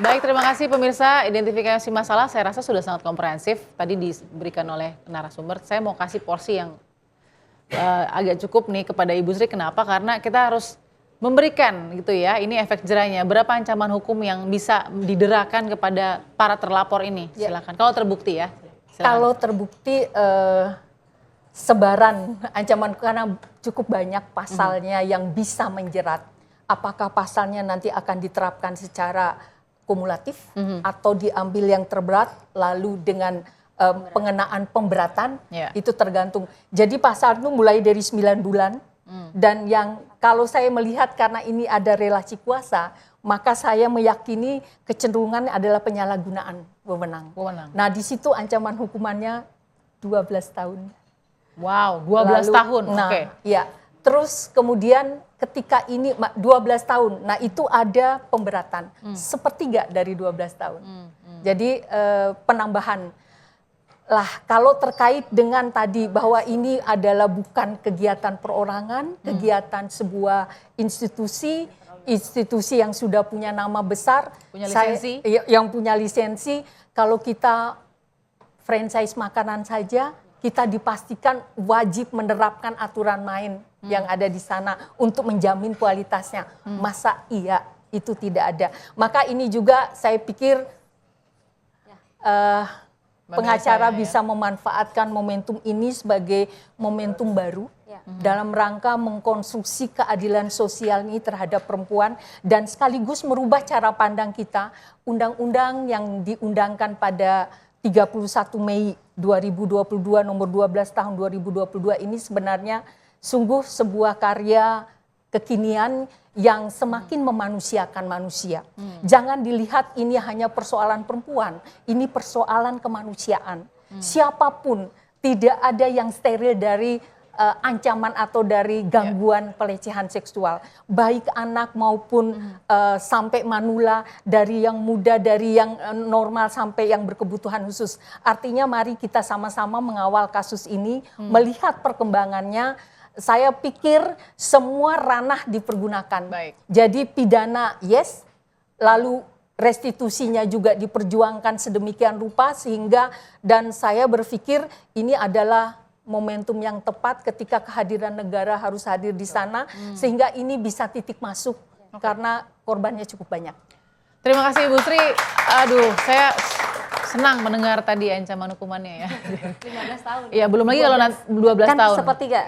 Baik, terima kasih pemirsa. Identifikasi masalah saya rasa sudah sangat komprehensif. Tadi diberikan oleh narasumber. Saya mau kasih porsi yang agak cukup nih kepada Ibu Sri. Kenapa? Karena kita harus memberikan gitu ya. Ini efek jerahnya. Berapa ancaman hukum yang bisa diderakan kepada para terlapor ini? Silakan. Kalau terbukti ya. Silakan. Kalau terbukti sebaran ancaman karena cukup banyak pasalnya yang bisa menjerat. Apakah pasalnya nanti akan diterapkan secara kumulatif atau diambil yang terberat lalu dengan pengenaan pemberatan, itu tergantung. Jadi pasal itu mulai dari 9 bulan dan yang kalau saya melihat karena ini ada relasi kuasa, maka saya meyakini kecenderungan adalah penyalahgunaan wewenang. Nah di situ ancaman hukumannya 12 tahun. Wow, 12 tahun. Nah, ya. Terus kemudian ketika ini 12 tahun, nah itu ada pemberatan, sepertiga dari 12 tahun. Jadi penambahan. Lah kalau terkait dengan tadi bahwa ini adalah bukan kegiatan perorangan, kegiatan sebuah institusi yang sudah punya nama besar, yang punya lisensi, kalau kita franchise makanan saja, kita dipastikan wajib menerapkan aturan main yang ada di sana untuk menjamin kualitasnya. Masa iya itu tidak ada. Maka ini juga saya pikir pengacara bisa memanfaatkan momentum ini sebagai momentum baru dalam rangka mengkonstruksi keadilan sosial ini terhadap perempuan dan sekaligus merubah cara pandang kita. Undang-undang yang diundangkan pada 31 Mei 2022 nomor 12 tahun 2022 ini sebenarnya sungguh sebuah karya kekinian yang semakin memanusiakan manusia. Jangan dilihat ini hanya persoalan perempuan, ini persoalan kemanusiaan. Siapapun tidak ada yang steril dari ancaman atau dari gangguan pelecehan seksual, baik anak maupun sampai manula, dari yang muda, dari yang normal sampai yang berkebutuhan khusus. Artinya mari kita sama-sama mengawal kasus ini, melihat perkembangannya. Saya pikir semua ranah dipergunakan. Jadi pidana yes, lalu restitusinya juga diperjuangkan sedemikian rupa sehingga, dan saya berpikir ini adalah momentum yang tepat ketika kehadiran negara harus hadir di sana sehingga ini bisa titik masuk karena korbannya cukup banyak. Terima kasih Ibu Sri. Aduh, saya senang mendengar tadi ancaman hukumannya ya. 15 tahun. Iya, belum lagi kalau 12 tahun. Sepertiga.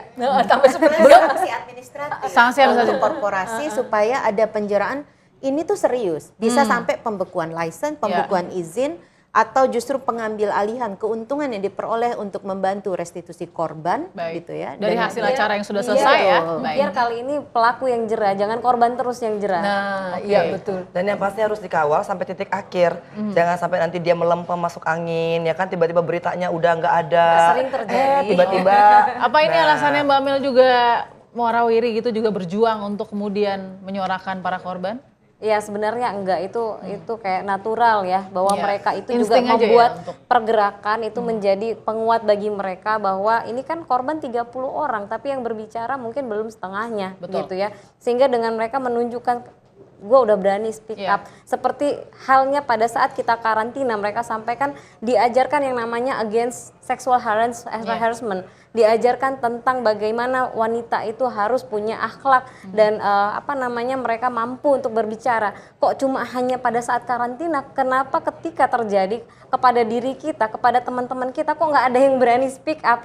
Tambah sepertiga. Belum sanksi administratif. Sanksi untuk korporasi supaya ada penjeraan. Ini tuh serius. Bisa sampai pembekuan license, pembekuan izin, atau justru pengambil alihan keuntungan yang diperoleh untuk membantu restitusi korban, gitu ya. Dari hasil acara yang sudah selesai ya. Biar kali ini pelaku yang jerah, jangan korban terus yang jerah. Nah, iya betul. Dan yang pasti harus dikawal sampai titik akhir. Jangan sampai nanti dia melempem masuk angin, ya kan tiba-tiba beritanya udah nggak ada. Sering terjadi. Tiba-tiba. Apa ini alasannya Mbak Mel juga mewarawiri gitu juga berjuang untuk kemudian menyuarakan para korban? Ya sebenarnya enggak, itu kayak natural ya, bahwa mereka itu insting juga membuat ya, pergerakan itu menjadi penguat bagi mereka bahwa ini kan korban 30 orang tapi yang berbicara mungkin belum setengahnya. Gitu ya. Sehingga dengan mereka menunjukkan gue udah berani speak up. Seperti halnya pada saat kita karantina, mereka sampaikan diajarkan yang namanya against sexual harassment. Diajarkan tentang bagaimana wanita itu harus punya akhlak dan mereka mampu untuk berbicara. Kok cuma hanya pada saat karantina, kenapa ketika terjadi kepada diri kita, kepada teman-teman kita kok nggak ada yang berani speak up?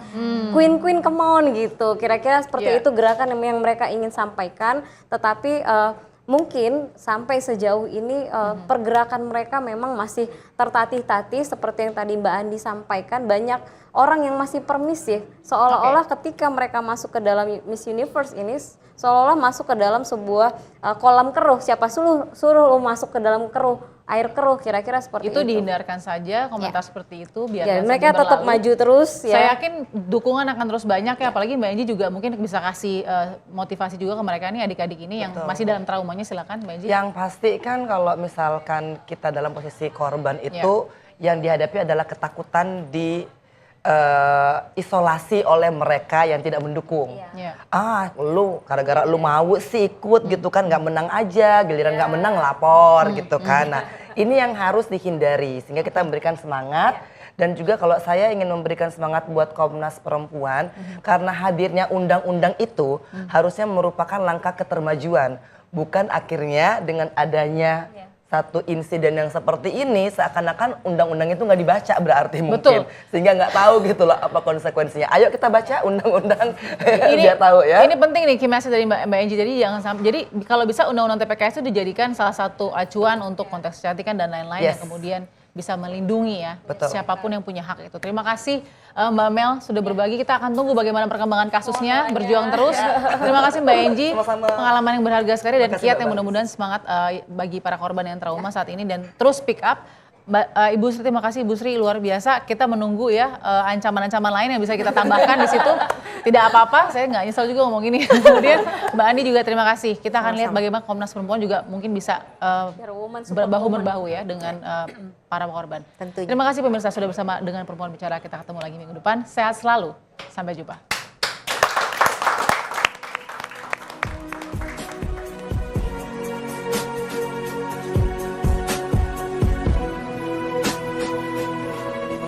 Queen come on gitu. Kira-kira seperti itu gerakan yang mereka ingin sampaikan, tetapi mungkin sampai sejauh ini pergerakan mereka memang masih tertatih-tatih seperti yang tadi Mbak Andi sampaikan. Banyak orang yang masih permisif, seolah-olah ketika mereka masuk ke dalam Miss Universe ini seolah-olah masuk ke dalam sebuah kolam keruh. Siapa suruh lo masuk ke dalam keruh, air keruh, kira-kira seperti itu. Itu dihindarkan saja komentar seperti itu biar mereka tetap maju terus ya. Saya yakin dukungan akan terus banyak ya, apalagi Mbak Anji juga mungkin bisa kasih motivasi juga ke mereka nih, adik-adik ini yang masih dalam traumanya. Silakan Mbak Anji. Yang pasti kan kalau misalkan kita dalam posisi korban itu yang dihadapi adalah ketakutan di isolasi oleh mereka yang tidak mendukung. Lu gara-gara lu mau sih ikut gitu kan, nggak menang aja, giliran nggak menang lapor gitu kan. Nah Ini yang harus dihindari sehingga kita memberikan semangat. Dan juga kalau saya ingin memberikan semangat buat Komnas Perempuan, karena hadirnya undang-undang itu harusnya merupakan langkah ketermajuan. Bukan akhirnya dengan adanya satu insiden yang seperti ini, seakan-akan undang-undang itu nggak dibaca berarti mungkin. Sehingga nggak tahu gitu loh apa konsekuensinya. Ayo kita baca undang-undang biar tahu ya. Ini penting nih Kim dari Mbak Enji. Jadi jangan sampai. Jadi kalau bisa undang-undang TPKS itu dijadikan salah satu acuan untuk konteks kecantikan dan lain-lain yang kemudian bisa melindungi ya siapapun yang punya hak itu. Terima kasih Mbak Mel sudah berbagi. Kita akan tunggu bagaimana perkembangan kasusnya, berjuang terus. Terima kasih Mbak Enji, pengalaman yang berharga sekali dan kiat yang mudah-mudahan semangat bagi para korban yang trauma saat ini dan terus pick up. Ibu Sri, terima kasih Ibu Sri, luar biasa. Kita menunggu ya ancaman-ancaman lain yang bisa kita tambahkan di situ. Tidak apa-apa, saya nggak nyesel juga ngomong ini. Kemudian Mbak Andi juga terima kasih. Kita akan lihat bagaimana Komnas Perempuan juga mungkin bisa bahu-membahu ya dengan para korban. Tentunya. Terima kasih pemirsa sudah bersama dengan Perempuan Bicara. Kita ketemu lagi minggu depan. Sehat selalu. Sampai jumpa.